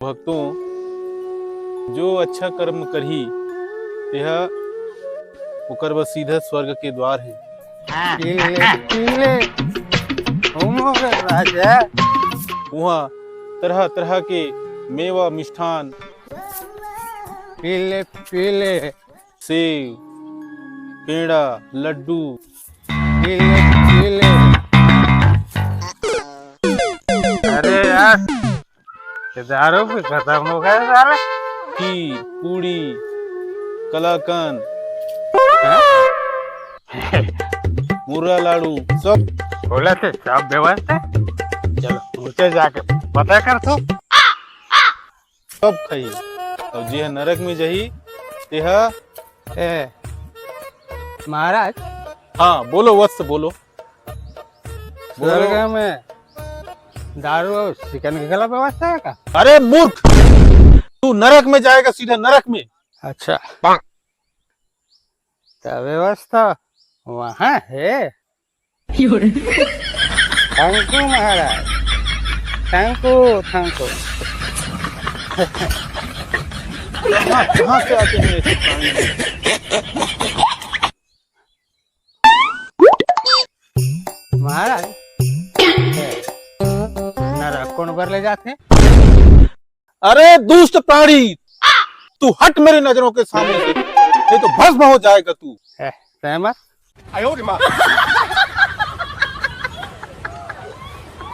भक्तों, जो अच्छा कर्म करही तेहा ओकर बस सीधा स्वर्ग के द्वार है। पीले राजा वहाँ तरह तरह के मेवा मिष्ठान, पीले पीले सेव, पेड़ा, लड्डू, पीले पीले। अरे यार दारू भी खत्म हो गया साले। खीर, पूड़ी, कलाकंद, मुर्रा लाडू सब बोले थे सब व्यवस्था। चलो ऊँचे जाके पता कर तो। सब खाई और जे नरक में जही तेहा। ए महाराज, हाँ बोलो वत्स बोलो। स्वर्ग में दारू और चिकन की गला व्यवस्था है का? अरे मूर्ख, तू नरक में जाएगा, सीधा नरक में। अच्छा तो व्यवस्था वहाँ है। Thank you Maharaj, thank you thank you. कहाँ से आते हैं ऐसे प्राणी? महाराज नरक कौन पर ले जाते? अरे दुष्ट प्राणी, तू हट मेरी नजरों के सामने से, नहीं तो भस्म हो जाएगा तू। सहमत।